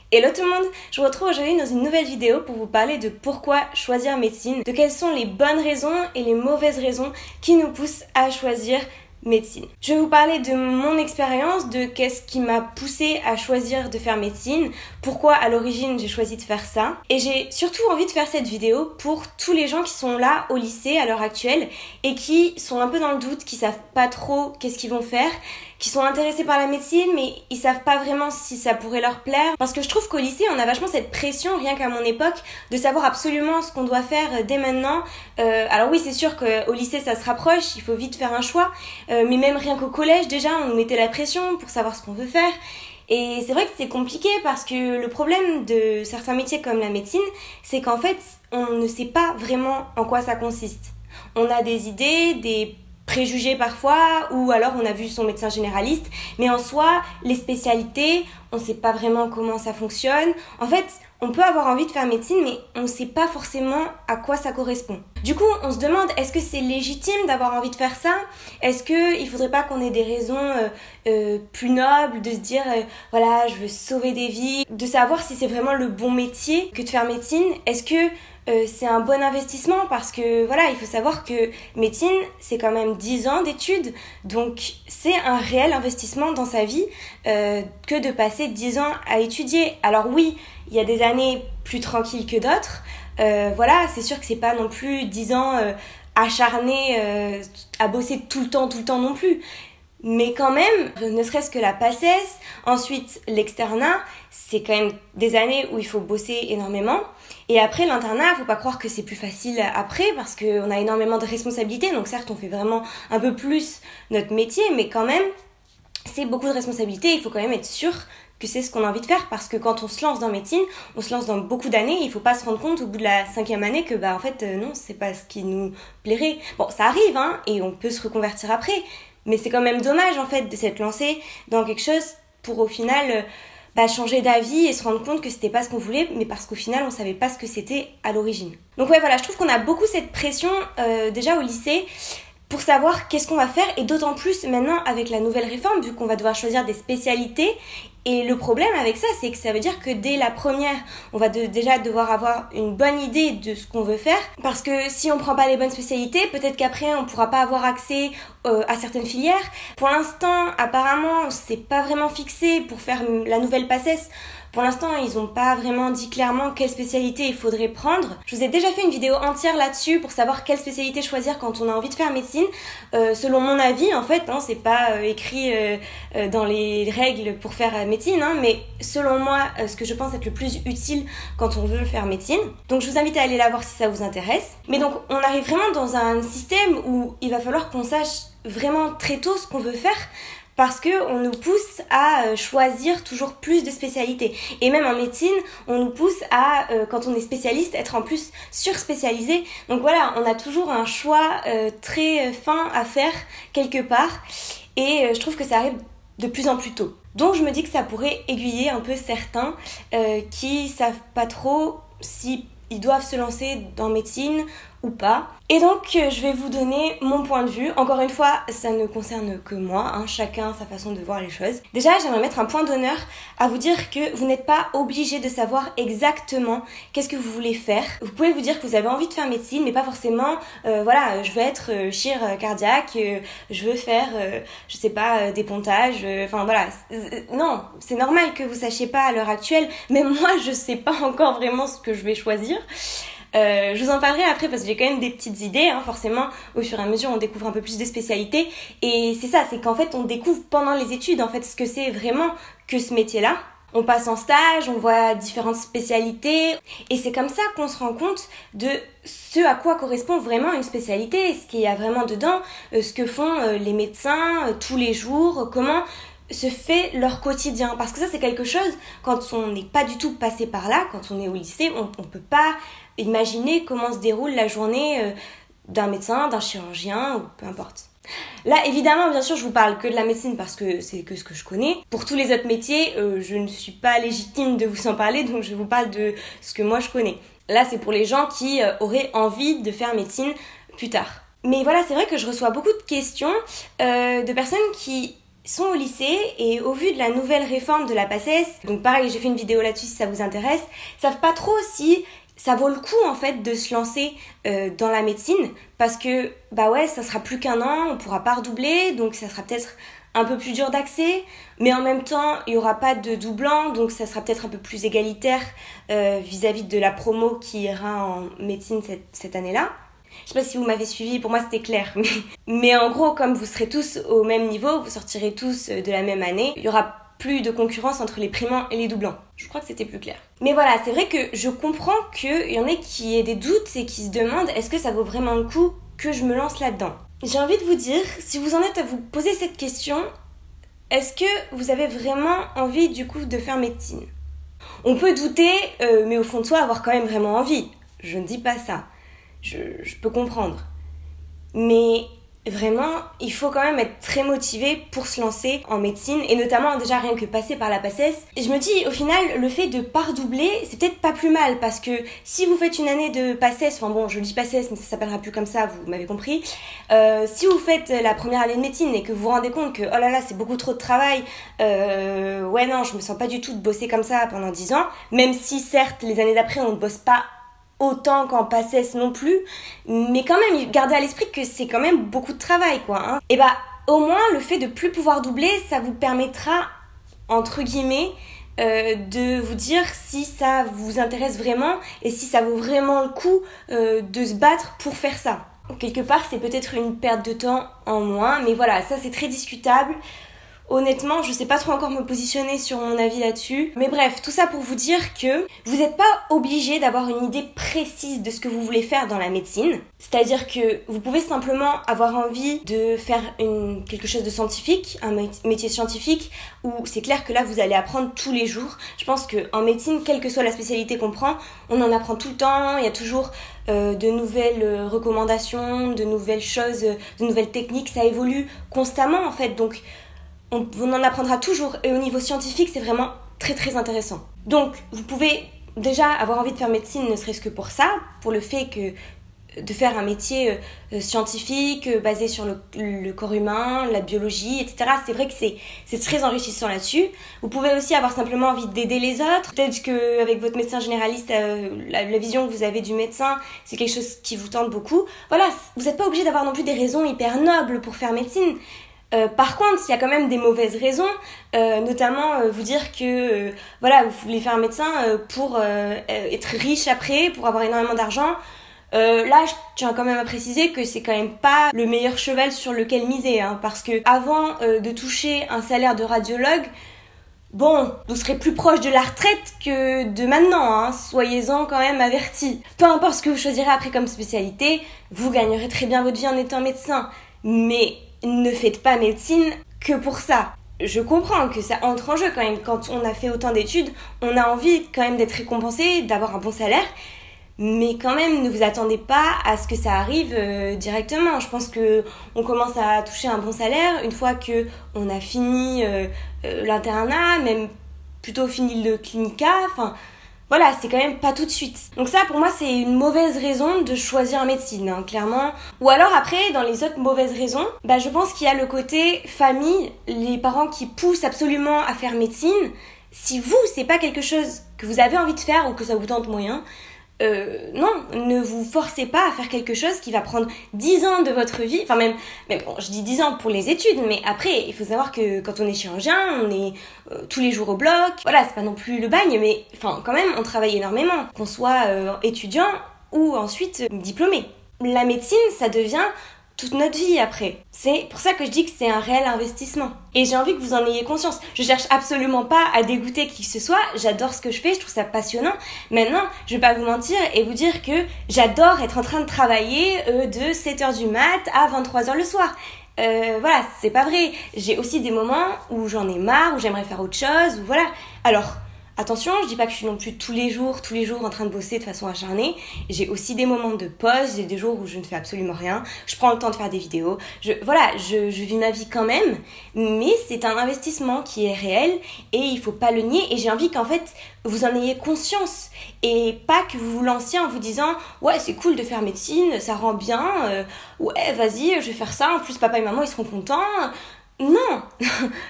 Hello tout le monde, je vous retrouve aujourd'hui dans une nouvelle vidéo pour vous parler de pourquoi choisir médecine, de quelles sont les bonnes raisons et les mauvaises raisons qui nous poussent à choisir médecine. Je vais vous parler de mon expérience, de qu'est-ce qui m'a poussé à choisir de faire médecine, pourquoi à l'origine j'ai choisi de faire ça. Et j'ai surtout envie de faire cette vidéo pour tous les gens qui sont là au lycée à l'heure actuelle et qui sont un peu dans le doute, qui savent pas trop qu'est-ce qu'ils vont faire, qui sont intéressés par la médecine mais ils savent pas vraiment si ça pourrait leur plaire. Parce que je trouve qu'au lycée on a vachement cette pression, rien qu'à mon époque, de savoir absolument ce qu'on doit faire dès maintenant. Alors oui, c'est sûr qu'au lycée ça se rapproche, il faut vite faire un choix, mais même rien qu'au collège déjà on nous mettait la pression pour savoir ce qu'on veut faire. Et c'est vrai que c'est compliqué parce que le problème de certains métiers comme la médecine, c'est qu'en fait on ne sait pas vraiment en quoi ça consiste. On a des idées, des préjugés parfois, ou alors on a vu son médecin généraliste, mais en soi, les spécialités, on sait pas vraiment comment ça fonctionne. En fait, on peut avoir envie de faire médecine, mais on sait pas forcément à quoi ça correspond. Du coup, on se demande, est-ce que c'est légitime d'avoir envie de faire ça? Est-ce qu'il faudrait pas qu'on ait des raisons plus nobles, de se dire, voilà, je veux sauver des vies, de savoir si c'est vraiment le bon métier que de faire médecine? Est-ce que c'est un bon investissement? Parce que voilà, il faut savoir que médecine, c'est quand même 10 ans d'études, donc c'est un réel investissement dans sa vie que de passer 10 ans à étudier. Alors oui, il y a des années plus tranquilles que d'autres, voilà, c'est sûr que c'est pas non plus 10 ans acharnés à bosser tout le temps non plus. Mais quand même, ne serait-ce que la PACES, ensuite l'externat, c'est quand même des années où il faut bosser énormément. Et après l'internat, faut pas croire que c'est plus facile après parce qu'on a énormément de responsabilités. Donc certes, on fait vraiment un peu plus notre métier, mais quand même, c'est beaucoup de responsabilités. Il faut quand même être sûr que c'est ce qu'on a envie de faire, parce que quand on se lance dans médecine, on se lance dans beaucoup d'années, il faut pas se rendre compte au bout de la 5e année que en fait non, c'est pas ce qui nous plairait. Bon, ça arrive hein, et on peut se reconvertir après, mais c'est quand même dommage en fait de s'être lancé dans quelque chose pour au final changer d'avis et se rendre compte que c'était pas ce qu'on voulait, mais parce qu'au final on savait pas ce que c'était à l'origine. Donc ouais, voilà, je trouve qu'on a beaucoup cette pression déjà au lycée pour savoir qu'est-ce qu'on va faire, et d'autant plus maintenant avec la nouvelle réforme, vu qu'on va devoir choisir des spécialités. Et le problème avec ça, c'est que ça veut dire que dès la première, on va déjà devoir avoir une bonne idée de ce qu'on veut faire. Parce que si on prend pas les bonnes spécialités, peut-être qu'après on pourra pas avoir accès à certaines filières. Pour l'instant, apparemment, c'est pas vraiment fixé pour faire la nouvelle PACES. Pour l'instant, ils ont pas vraiment dit clairement quelle spécialité il faudrait prendre. Je vous ai déjà fait une vidéo entière là-dessus pour savoir quelle spécialité choisir quand on a envie de faire médecine. Selon mon avis, en fait, hein, c'est pas écrit dans les règles pour faire médecine, hein, mais selon moi, ce que je pense être le plus utile quand on veut faire médecine. Donc je vous invite à aller la voir si ça vous intéresse. Mais donc, on arrive vraiment dans un système où il va falloir qu'on sache vraiment très tôt ce qu'on veut faire, parce qu'on nous pousse à choisir toujours plus de spécialités. Et même en médecine, on nous pousse à, quand on est spécialiste, être en plus surspécialisé. Donc voilà, on a toujours un choix très fin à faire quelque part. Et je trouve que ça arrive de plus en plus tôt. Donc je me dis que ça pourrait aiguiller un peu certains qui savent pas trop si ils doivent se lancer dans médecine ou pas. Et donc je vais vous donner mon point de vue. Encore une fois, ça ne concerne que moi, hein, chacun sa façon de voir les choses. Déjà, j'aimerais mettre un point d'honneur à vous dire que vous n'êtes pas obligé de savoir exactement qu'est-ce que vous voulez faire. Vous pouvez vous dire que vous avez envie de faire médecine, mais pas forcément voilà, je veux être chir cardiaque, je veux faire je sais pas des pontages, enfin voilà. Non, c'est normal que vous sachiez pas à l'heure actuelle, même moi je sais pas encore vraiment ce que je vais choisir. Je vous en parlerai après parce que j'ai quand même des petites idées, hein, forcément au fur et à mesure on découvre un peu plus de spécialités, et c'est ça, c'est qu'en fait on découvre pendant les études en fait ce que c'est vraiment que ce métier-là. On passe en stage, on voit différentes spécialités, et c'est comme ça qu'on se rend compte de ce à quoi correspond vraiment une spécialité, ce qu'il y a vraiment dedans, ce que font les médecins tous les jours, comment se fait leur quotidien. Parce que ça c'est quelque chose, quand on n'est pas du tout passé par là, quand on est au lycée, on peut pas imaginer comment se déroule la journée d'un médecin, d'un chirurgien, ou peu importe. Là, évidemment, bien sûr, je vous parle que de la médecine parce que c'est que ce que je connais. Pour tous les autres métiers, je ne suis pas légitime de vous en parler, donc je vous parle de ce que moi je connais. Là, c'est pour les gens qui auraient envie de faire médecine plus tard. Mais voilà, c'est vrai que je reçois beaucoup de questions de personnes qui sont au lycée et au vu de la nouvelle réforme de la PACES, donc pareil, j'ai fait une vidéo là-dessus si ça vous intéresse, savent pas trop si ça vaut le coup en fait de se lancer dans la médecine parce que bah ouais, ça sera plus qu'un an, on pourra pas redoubler, donc ça sera peut-être un peu plus dur d'accès, mais en même temps il y aura pas de doublant, donc ça sera peut-être un peu plus égalitaire vis-à-vis de la promo qui ira en médecine cette année-là. Je sais pas si vous m'avez suivi, pour moi c'était clair, mais en gros, comme vous serez tous au même niveau, vous sortirez tous de la même année, il y aura plus de concurrence entre les primants et les doublants. Je crois que c'était plus clair. Mais voilà, c'est vrai que je comprends qu'il y en ait qui aient des doutes et qui se demandent est-ce que ça vaut vraiment le coup que je me lance là-dedans. J'ai envie de vous dire, si vous en êtes à vous poser cette question, est-ce que vous avez vraiment envie du coup de faire médecine ? On peut douter, mais au fond de soi avoir quand même vraiment envie. Je ne dis pas ça. Je peux comprendre. Mais vraiment, il faut quand même être très motivé pour se lancer en médecine et notamment déjà rien que passer par la PACES. Et je me dis, au final, le fait de pas redoubler, c'est peut-être pas plus mal parce que si vous faites une année de PACES, enfin bon, je dis PACES, mais ça s'appellera plus comme ça, vous m'avez compris. Si vous faites la première année de médecine et que vous vous rendez compte que, oh là là, c'est beaucoup trop de travail, ouais non, je me sens pas du tout de bosser comme ça pendant 10 ans, même si certes, les années d'après, on ne bosse pas autant qu'en PACES non plus, mais quand même gardez à l'esprit que c'est quand même beaucoup de travail quoi, hein. Et bah au moins le fait de plus pouvoir doubler, ça vous permettra entre guillemets de vous dire si ça vous intéresse vraiment et si ça vaut vraiment le coup de se battre pour faire ça. Quelque part c'est peut-être une perte de temps en moins, mais voilà, ça c'est très discutable. Honnêtement, je sais pas trop encore me positionner sur mon avis là-dessus. Mais bref, tout ça pour vous dire que vous n'êtes pas obligé d'avoir une idée précise de ce que vous voulez faire dans la médecine. C'est-à-dire que vous pouvez simplement avoir envie de faire quelque chose de scientifique, un métier scientifique, où c'est clair que là, vous allez apprendre tous les jours. Je pense qu'en médecine, quelle que soit la spécialité qu'on prend, on en apprend tout le temps. Il y a toujours de nouvelles recommandations, de nouvelles choses, de nouvelles techniques. Ça évolue constamment en fait, donc on en apprendra toujours et au niveau scientifique c'est vraiment très très intéressant. Donc vous pouvez déjà avoir envie de faire médecine ne serait-ce que pour ça, pour le fait que de faire un métier scientifique basé sur le corps humain, la biologie, etc. C'est vrai que c'est très enrichissant là-dessus. Vous pouvez aussi avoir simplement envie d'aider les autres. Peut-être qu'avec votre médecin généraliste, la vision que vous avez du médecin, c'est quelque chose qui vous tente beaucoup. Voilà, vous n'êtes pas obligé d'avoir non plus des raisons hyper nobles pour faire médecine. Par contre, il y a quand même des mauvaises raisons, notamment vous dire que voilà, vous voulez faire un médecin pour être riche après, pour avoir énormément d'argent. Là, je tiens quand même à préciser que c'est quand même pas le meilleur cheval sur lequel miser, hein, parce que avant de toucher un salaire de radiologue, bon, vous serez plus proche de la retraite que de maintenant, hein, soyez-en quand même avertis. Peu importe ce que vous choisirez après comme spécialité, vous gagnerez très bien votre vie en étant médecin, mais ne faites pas médecine que pour ça. Je comprends que ça entre en jeu quand même. Quand on a fait autant d'études, on a envie quand même d'être récompensé, d'avoir un bon salaire. Mais quand même, ne vous attendez pas à ce que ça arrive directement. Je pense que on commence à toucher un bon salaire une fois que on a fini l'internat, même plutôt fini le clinica. Enfin, voilà, c'est quand même pas tout de suite. Donc ça, pour moi, c'est une mauvaise raison de choisir médecine, hein, clairement. Ou alors après, dans les autres mauvaises raisons, bah je pense qu'il y a le côté famille, les parents qui poussent absolument à faire médecine. Si vous, c'est pas quelque chose que vous avez envie de faire ou que ça vous tente moyen, non, ne vous forcez pas à faire quelque chose qui va prendre 10 ans de votre vie, enfin même bon, je dis 10 ans pour les études, mais après, il faut savoir que quand on est chirurgien, on est tous les jours au bloc, voilà, c'est pas non plus le bagne, mais enfin quand même, on travaille énormément, qu'on soit étudiant ou ensuite diplômé. La médecine, ça devient toute notre vie après. C'est pour ça que je dis que c'est un réel investissement. Et j'ai envie que vous en ayez conscience. Je cherche absolument pas à dégoûter qui que ce soit. J'adore ce que je fais, je trouve ça passionnant. Maintenant, je vais pas vous mentir et vous dire que j'adore être en train de travailler de 7h du mat à 23h le soir. Voilà, c'est pas vrai. J'ai aussi des moments où j'en ai marre, où j'aimerais faire autre chose, ou voilà. Alors, attention, je dis pas que je suis non plus tous les jours en train de bosser de façon acharnée. J'ai aussi des moments de pause, j'ai des jours où je ne fais absolument rien. Je prends le temps de faire des vidéos. Je vis ma vie quand même, mais c'est un investissement qui est réel et il faut pas le nier. Et j'ai envie qu'en fait, vous en ayez conscience et pas que vous vous lanciez en vous disant « Ouais, c'est cool de faire médecine, ça rend bien. Ouais, vas-y, je vais faire ça. En plus, papa et maman, ils seront contents. » Non,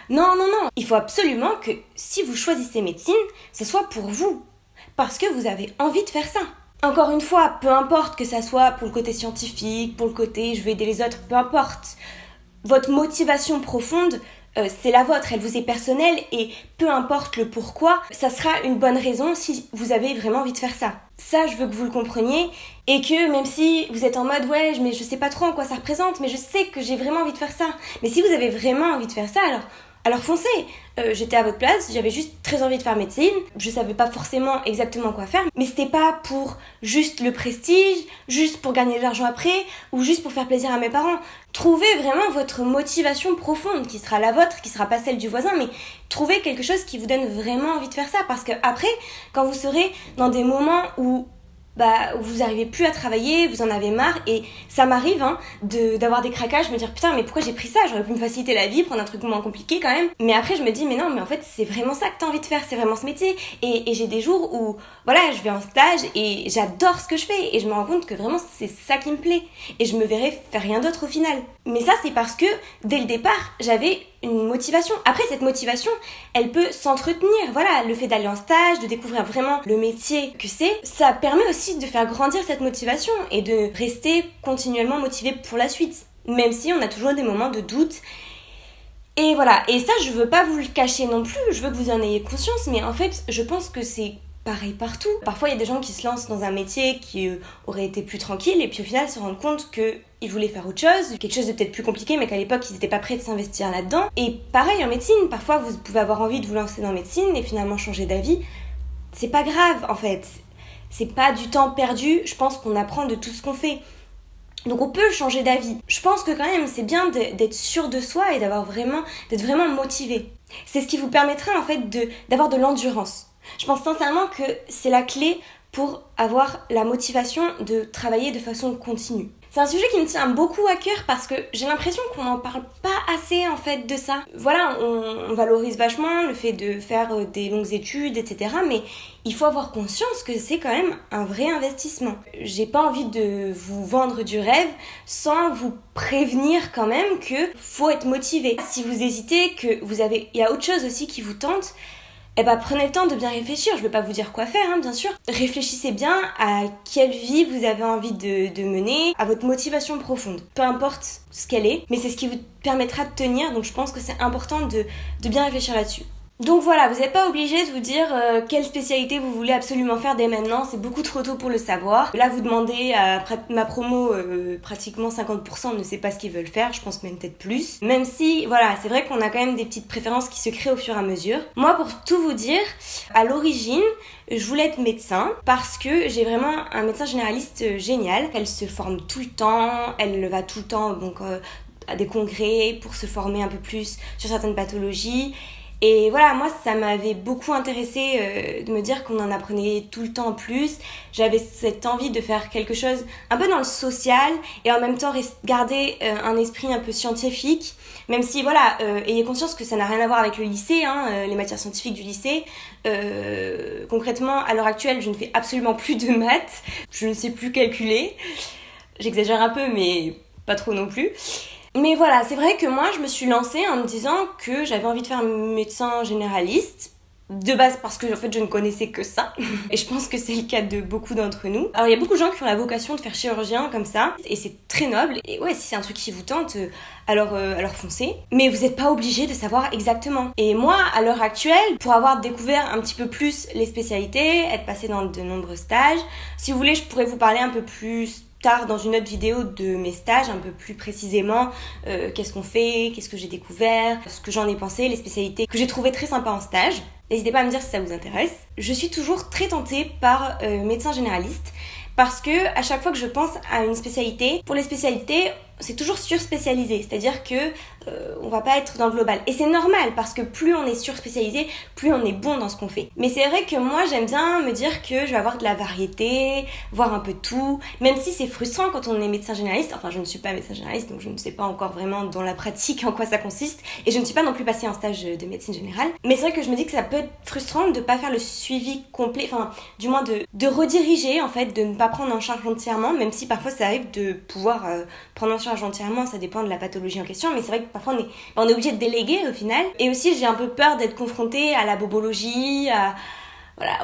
non. Il faut absolument que si vous choisissez médecine, ce soit pour vous. Parce que vous avez envie de faire ça. Encore une fois, peu importe que ça soit pour le côté scientifique, pour le côté je veux aider les autres, peu importe. Votre motivation profonde, c'est la vôtre, elle vous est personnelle et peu importe le pourquoi, ça sera une bonne raison si vous avez vraiment envie de faire ça. Ça, je veux que vous le compreniez et que même si vous êtes en mode ouais, mais je sais pas trop en quoi ça représente, mais je sais que j'ai vraiment envie de faire ça. Mais si vous avez vraiment envie de faire ça, alors foncez. J'étais à votre place, j'avais juste très envie de faire médecine. Je savais pas forcément exactement quoi faire, mais c'était pas pour juste le prestige, juste pour gagner de l'argent après, ou juste pour faire plaisir à mes parents. Trouvez vraiment votre motivation profonde, qui sera la vôtre, qui sera pas celle du voisin, mais trouvez quelque chose qui vous donne vraiment envie de faire ça, parce que après, quand vous serez dans des moments où vous arrivez plus à travailler, vous en avez marre, et ça m'arrive d'avoir des craquages, me dire putain mais pourquoi j'ai pris ça, j'aurais pu me faciliter la vie, prendre un truc moins compliqué quand même, mais après je me dis mais non, mais en fait c'est vraiment ça que t'as envie de faire, c'est vraiment ce métier, et j'ai des jours où voilà, je vais en stage et j'adore ce que je fais, et je me rends compte que vraiment c'est ça qui me plaît, et je me verrai faire rien d'autre au final. Mais ça c'est parce que dès le départ j'avais une motivation. Après cette motivation, elle peut s'entretenir. Voilà, le fait d'aller en stage, de découvrir vraiment le métier que c'est, ça permet aussi de faire grandir cette motivation et de rester continuellement motivé pour la suite, même si on a toujours des moments de doute. Et voilà, et ça je veux pas vous le cacher non plus, je veux que vous en ayez conscience, mais en fait je pense que c'est pareil partout. Parfois il y a des gens qui se lancent dans un métier qui aurait été plus tranquille et puis au final se rendent compte qu'ils voulaient faire autre chose, quelque chose de peut-être plus compliqué, mais qu'à l'époque ils n'étaient pas prêts de s'investir là-dedans. Et pareil en médecine, parfois vous pouvez avoir envie de vous lancer dans médecine et finalement changer d'avis. C'est pas grave en fait, c'est pas du temps perdu, je pense qu'on apprend de tout ce qu'on fait. Donc on peut changer d'avis. Je pense que quand même c'est bien d'être sûr de soi et d'être vraiment motivé. C'est ce qui vous permettra en fait d'avoir de l'endurance. Je pense sincèrement que c'est la clé pour avoir la motivation de travailler de façon continue. C'est un sujet qui me tient beaucoup à cœur parce que j'ai l'impression qu'on n'en parle pas assez en fait de ça. Voilà, on valorise vachement le fait de faire des longues études, etc. Mais il faut avoir conscience que c'est quand même un vrai investissement. J'ai pas envie de vous vendre du rêve sans vous prévenir quand même que faut être motivé. Si vous hésitez, il y a autre chose aussi qui vous tente, prenez le temps de bien réfléchir. Je ne veux pas vous dire quoi faire, bien sûr. Réfléchissez bien à quelle vie vous avez envie de mener, à votre motivation profonde. Peu importe ce qu'elle est, mais c'est ce qui vous permettra de tenir. Donc je pense que c'est important de bien réfléchir là-dessus. Donc voilà, vous n'êtes pas obligé de vous dire quelle spécialité vous voulez absolument faire dès maintenant, c'est beaucoup trop tôt pour le savoir. Là vous demandez à ma promo, pratiquement 50% ne sait pas ce qu'ils veulent faire, je pense même peut-être plus. Même si, voilà, c'est vrai qu'on a quand même des petites préférences qui se créent au fur et à mesure. Moi pour tout vous dire, à l'origine, je voulais être médecin parce que j'ai vraiment un médecin généraliste génial. Elle se forme tout le temps, elle va tout le temps à des congrès pour se former un peu plus sur certaines pathologies. Et voilà, moi ça m'avait beaucoup intéressée de me dire qu'on en apprenait tout le temps plus. J'avais cette envie de faire quelque chose un peu dans le social et en même temps garder un esprit un peu scientifique. Même si voilà, ayez conscience que ça n'a rien à voir avec le lycée, les matières scientifiques du lycée. Concrètement, à l'heure actuelle, je ne fais absolument plus de maths. Je ne sais plus calculer. J'exagère un peu, mais pas trop non plus. Mais voilà, c'est vrai que moi, je me suis lancée en me disant que j'avais envie de faire médecin généraliste. De base parce que en fait je ne connaissais que ça et je pense que c'est le cas de beaucoup d'entre nous. Alors il y a beaucoup de gens qui ont la vocation de faire chirurgien comme ça et c'est très noble et ouais, si c'est un truc qui vous tente alors foncez, mais vous n'êtes pas obligé de savoir exactement. Et moi à l'heure actuelle, pour avoir découvert un petit peu plus les spécialités, être passée dans de nombreux stages, si vous voulez je pourrais vous parler un peu plus tard dans une autre vidéo de mes stages, un peu plus précisément qu'est-ce qu'on fait, qu'est-ce que j'ai découvert, ce que j'en ai pensé, les spécialités que j'ai trouvées très sympas en stage. N'hésitez pas à me dire si ça vous intéresse. Je suis toujours très tentée par médecin généraliste parce que à chaque fois que je pense à une spécialité, pour les spécialités, c'est toujours surspécialisé, c'est-à-dire que on va pas être dans le global. Et c'est normal parce que plus on est surspécialisé, plus on est bon dans ce qu'on fait. Mais c'est vrai que moi j'aime bien me dire que je vais avoir de la variété, voir un peu tout, même si c'est frustrant quand on est médecin généraliste. Enfin, je ne suis pas médecin généraliste, donc je ne sais pas encore vraiment dans la pratique en quoi ça consiste. Et je ne suis pas non plus passée en stage de médecine générale. Mais c'est vrai que je me dis que ça peut être frustrant de pas faire le suivi complet, enfin du moins de rediriger en fait, de ne pas prendre en charge entièrement, même si parfois ça arrive de pouvoir prendre en charge charge entièrement, ça dépend de la pathologie en question, mais c'est vrai que parfois on est obligé de déléguer au final. Et aussi j'ai un peu peur d'être confrontée à la bobologie,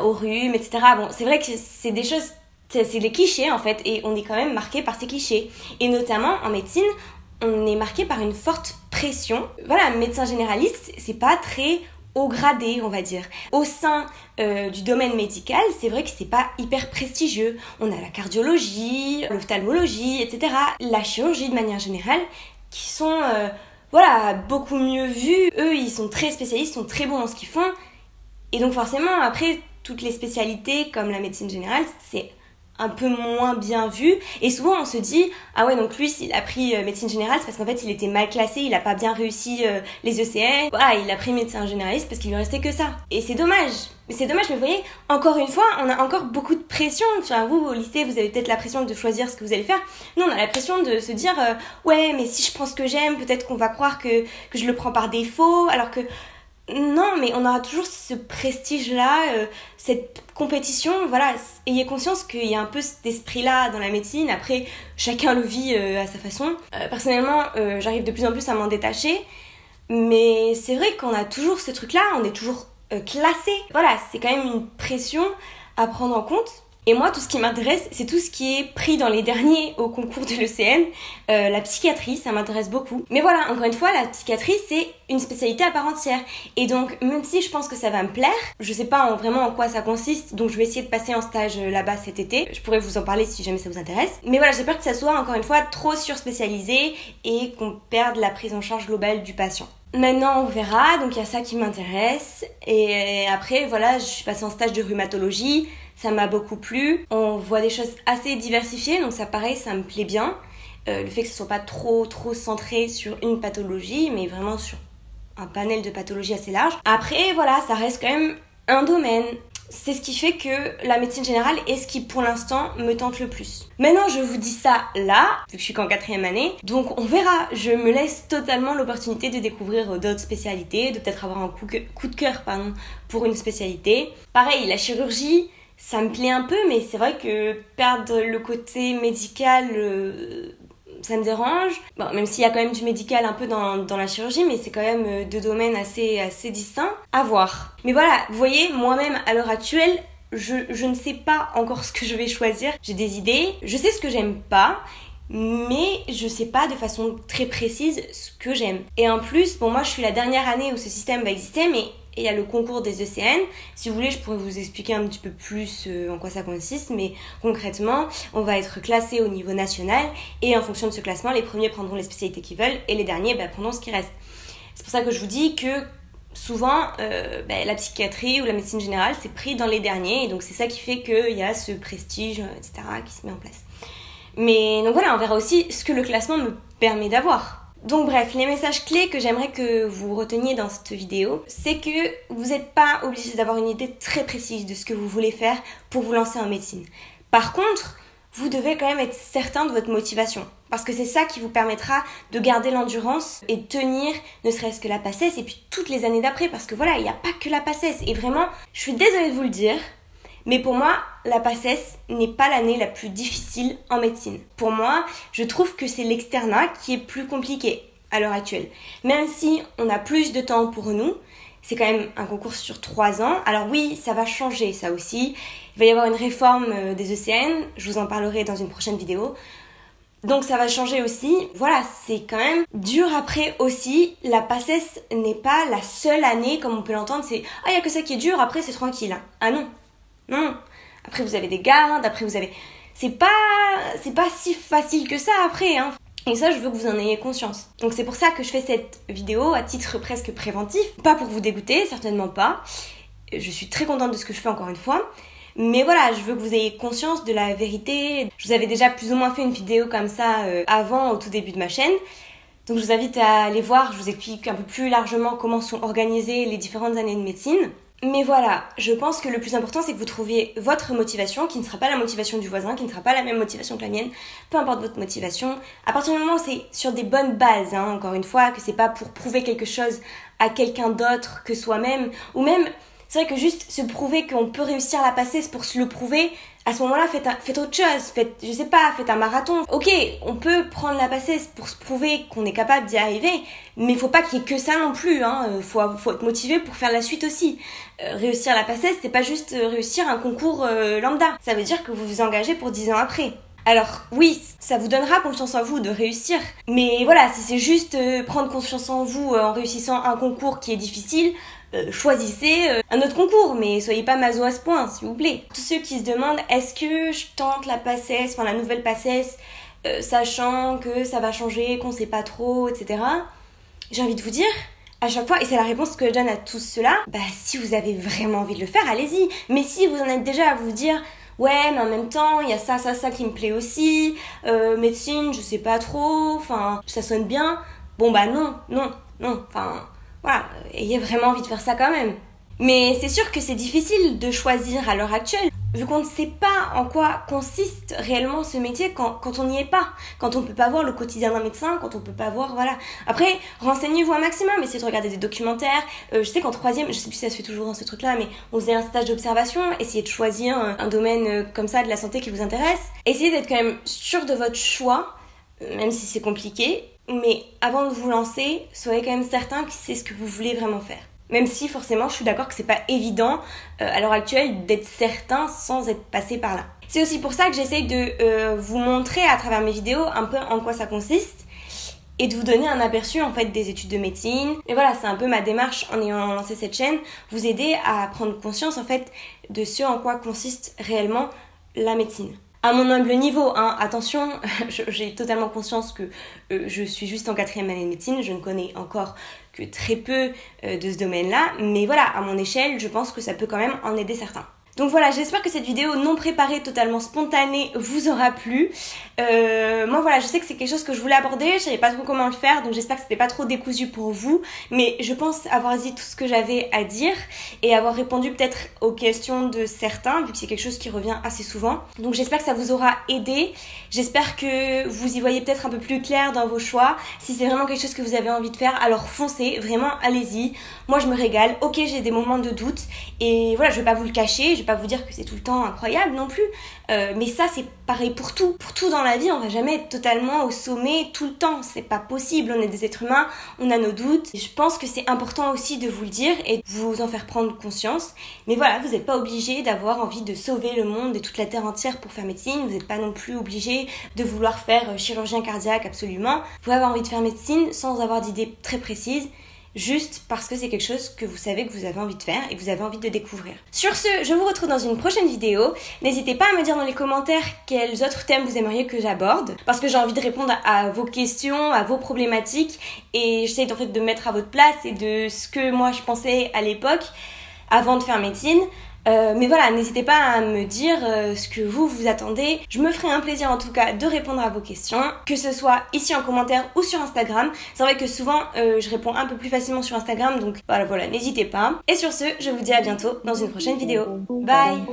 au rhume, etc. Bon, c'est vrai que c'est des choses, c'est des clichés en fait, et on est quand même marqué par ces clichés. Et notamment en médecine, on est marqué par une forte pression. Voilà, médecin généraliste, c'est pas très haut gradé, on va dire. Au sein du domaine médical, c'est vrai que c'est pas hyper prestigieux. On a la cardiologie, l'ophtalmologie, etc. La chirurgie de manière générale, qui sont beaucoup mieux vus. Eux, ils sont très spécialistes, sont très bons dans ce qu'ils font. Et donc forcément, après, toutes les spécialités comme la médecine générale, c'est un peu moins bien vu. Et souvent, on se dit, ah ouais, donc lui, s'il a pris médecine générale, c'est parce qu'en fait, il était mal classé, il a pas bien réussi les ECN. Voilà, il a pris médecin généraliste parce qu'il lui restait que ça. Et c'est dommage. Mais vous voyez, encore une fois, on a encore beaucoup de pression. Enfin, vous, au lycée, vous avez peut-être la pression de choisir ce que vous allez faire. Nous, on a la pression de se dire, ouais, mais si je prends ce que j'aime, peut-être qu'on va croire que je le prends par défaut, alors que non, mais on aura toujours ce prestige-là, cette compétition. Voilà, ayez conscience qu'il y a un peu cet esprit-là dans la médecine. Après, chacun le vit à sa façon. Personnellement, j'arrive de plus en plus à m'en détacher. Mais c'est vrai qu'on a toujours ce truc-là, on est toujours classé. Voilà, c'est quand même une pression à prendre en compte. Et moi, tout ce qui m'intéresse, c'est tout ce qui est pris dans les derniers au concours de l'ECN. La psychiatrie, ça m'intéresse beaucoup. Mais voilà, encore une fois, la psychiatrie, c'est une spécialité à part entière. Et donc, même si je pense que ça va me plaire, je sais pas vraiment en quoi ça consiste, donc je vais essayer de passer en stage là-bas cet été. Je pourrais vous en parler si jamais ça vous intéresse. Mais voilà, j'ai peur que ça soit, encore une fois, trop surspécialisé et qu'on perde la prise en charge globale du patient. Maintenant, on verra, donc il y a ça qui m'intéresse. Et après, voilà, je suis passée en stage de rhumatologie. Ça m'a beaucoup plu. On voit des choses assez diversifiées, donc ça pareil, ça me plaît bien. Le fait que ce soit pas trop centré sur une pathologie, mais vraiment sur un panel de pathologies assez large. Après, voilà, ça reste quand même un domaine. C'est ce qui fait que la médecine générale est ce qui, pour l'instant, me tente le plus. Maintenant, je vous dis ça là, vu que je suis qu'en 4e année, donc on verra. Je me laisse totalement l'opportunité de découvrir d'autres spécialités, de peut-être avoir un coup de cœur pour une spécialité. Pareil, la chirurgie, ça me plaît un peu, mais c'est vrai que perdre le côté médical, ça me dérange. Bon, même s'il y a quand même du médical un peu dans la chirurgie, mais c'est quand même deux domaines assez distincts. À voir. Mais voilà, vous voyez, moi-même, à l'heure actuelle, je ne sais pas encore ce que je vais choisir. J'ai des idées, je sais ce que j'aime pas, mais je sais pas de façon très précise ce que j'aime. Et en plus, bon, moi, je suis la dernière année où ce système va exister, mais il y a le concours des ECN. Si vous voulez, je pourrais vous expliquer un petit peu plus en quoi ça consiste, mais concrètement, on va être classé au niveau national et en fonction de ce classement, les premiers prendront les spécialités qu'ils veulent et les derniers prendront ce qui reste. C'est pour ça que je vous dis que souvent, la psychiatrie ou la médecine générale, c'est pris dans les derniers et donc c'est ça qui fait qu'il y a ce prestige, etc. qui se met en place. Mais donc voilà, on verra aussi ce que le classement me permet d'avoir. Donc bref, les messages clés que j'aimerais que vous reteniez dans cette vidéo, c'est que vous n'êtes pas obligé d'avoir une idée très précise de ce que vous voulez faire pour vous lancer en médecine. Par contre, vous devez quand même être certain de votre motivation, parce que c'est ça qui vous permettra de garder l'endurance et de tenir ne serait-ce que la PACES et puis toutes les années d'après, parce que voilà, il n'y a pas que la PACES. Et vraiment, je suis désolée de vous le dire, mais pour moi, la PACES n'est pas l'année la plus difficile en médecine. Pour moi, je trouve que c'est l'externat qui est plus compliqué à l'heure actuelle. Même si on a plus de temps pour nous, c'est quand même un concours sur 3 ans. Alors oui, ça va changer ça aussi. Il va y avoir une réforme des ECN, je vous en parlerai dans une prochaine vidéo. Donc ça va changer aussi. Voilà, c'est quand même dur après aussi. La PACES n'est pas la seule année, comme on peut l'entendre, c'est « Ah, il n'y a que ça qui est dur, après c'est tranquille. » Ah non. Non, après vous avez des gardes, après vous avez... C'est pas si facile que ça après, hein. Et ça, je veux que vous en ayez conscience. Donc c'est pour ça que je fais cette vidéo à titre presque préventif. Pas pour vous dégoûter, certainement pas. Je suis très contente de ce que je fais encore une fois. Mais voilà, je veux que vous ayez conscience de la vérité. Je vous avais déjà plus ou moins fait une vidéo comme ça avant, au tout début de ma chaîne. Donc je vous invite à aller voir, je vous explique un peu plus largement comment sont organisées les différentes années de médecine. Mais voilà, je pense que le plus important, c'est que vous trouviez votre motivation, qui ne sera pas la motivation du voisin, qui ne sera pas la même motivation que la mienne, peu importe votre motivation. À partir du moment où c'est sur des bonnes bases, hein, encore une fois, que c'est pas pour prouver quelque chose à quelqu'un d'autre que soi-même, ou même C'est vrai que juste se prouver qu'on peut réussir la PACES pour se le prouver, à ce moment-là, faites autre chose. Faites un marathon. Ok, on peut prendre la PACES pour se prouver qu'on est capable d'y arriver, mais faut pas qu'il y ait que ça non plus, hein. Faut être motivé pour faire la suite aussi. Réussir la PACES, c'est pas juste réussir un concours lambda. Ça veut dire que vous vous engagez pour 10 ans après. Alors oui, ça vous donnera confiance en vous de réussir, mais voilà, si c'est juste prendre confiance en vous en réussissant un concours qui est difficile, choisissez un autre concours, mais soyez pas maso à ce point, s'il vous plaît. Tous ceux qui se demandent, est-ce que je tente la PACES, la nouvelle PACES, sachant que ça va changer, qu'on sait pas trop, etc. J'ai envie de vous dire, à chaque fois, et c'est la réponse que je donne à tous ceux-là, si vous avez vraiment envie de le faire, allez-y. Mais si vous en êtes déjà à vous dire, ouais, mais en même temps, il y a ça qui me plaît aussi, médecine, je sais pas trop, ça sonne bien. Bon non, voilà, ayez vraiment envie de faire ça quand même. Mais c'est sûr que c'est difficile de choisir à l'heure actuelle, vu qu'on ne sait pas en quoi consiste réellement ce métier quand on n'y est pas, quand on peut pas voir le quotidien d'un médecin, quand on peut pas voir, voilà. Après, renseignez-vous un maximum, essayez de regarder des documentaires. Je sais qu'en 3e, je sais plus si ça se fait toujours dans ce truc-là, mais on faisait un stage d'observation, essayez de choisir un domaine comme ça de la santé qui vous intéresse. Essayez d'être quand même sûr de votre choix, même si c'est compliqué, mais avant de vous lancer, soyez quand même certain que c'est ce que vous voulez vraiment faire. Même si forcément je suis d'accord que c'est pas évident à l'heure actuelle d'être certain sans être passé par là. C'est aussi pour ça que j'essaye de vous montrer à travers mes vidéos un peu en quoi ça consiste et de vous donner un aperçu en fait des études de médecine. Et voilà, c'est un peu ma démarche en ayant lancé cette chaîne, vous aider à prendre conscience en fait de ce en quoi consiste réellement la médecine. À mon humble niveau, hein, attention, j'ai totalement conscience que je suis juste en 4e année de médecine, je ne connais encore que très peu de ce domaine-là, mais voilà, à mon échelle, je pense que ça peut quand même en aider certains. Donc voilà, j'espère que cette vidéo non préparée, totalement spontanée, vous aura plu. Moi voilà, je sais que c'est quelque chose que je voulais aborder, je savais pas trop comment le faire, donc j'espère que c'était pas trop décousu pour vous, mais je pense avoir dit tout ce que j'avais à dire et avoir répondu peut-être aux questions de certains, vu que c'est quelque chose qui revient assez souvent. Donc j'espère que ça vous aura aidé, j'espère que vous y voyez peut-être un peu plus clair dans vos choix. Si c'est vraiment quelque chose que vous avez envie de faire, alors foncez, vraiment allez-y. Moi je me régale, ok j'ai des moments de doute, et voilà, je vais pas vous le cacher, je vais pas vous dire que c'est tout le temps incroyable non plus, mais ça c'est pareil pour tout dans la vie, on va jamais être totalement au sommet tout le temps, c'est pas possible, on est des êtres humains, on a nos doutes, et je pense que c'est important aussi de vous le dire et de vous en faire prendre conscience, mais voilà, vous n'êtes pas obligé d'avoir envie de sauver le monde et toute la terre entière pour faire médecine, vous n'êtes pas non plus obligé de vouloir faire chirurgien cardiaque absolument, vous pouvez avoir envie de faire médecine sans avoir d'idées très précises, juste parce que c'est quelque chose que vous savez que vous avez envie de faire et que vous avez envie de découvrir. Sur ce, je vous retrouve dans une prochaine vidéo. N'hésitez pas à me dire dans les commentaires quels autres thèmes vous aimeriez que j'aborde, parce que j'ai envie de répondre à vos questions, à vos problématiques, et j'essaie en fait de me mettre à votre place et de ce que moi je pensais à l'époque, avant de faire médecine. Mais voilà, n'hésitez pas à me dire ce que vous attendez. Je me ferai un plaisir en tout cas de répondre à vos questions, que ce soit ici en commentaire ou sur Instagram. C'est vrai que souvent je réponds un peu plus facilement sur Instagram, donc voilà, n'hésitez pas. Et sur ce, je vous dis à bientôt dans une prochaine vidéo. Bye!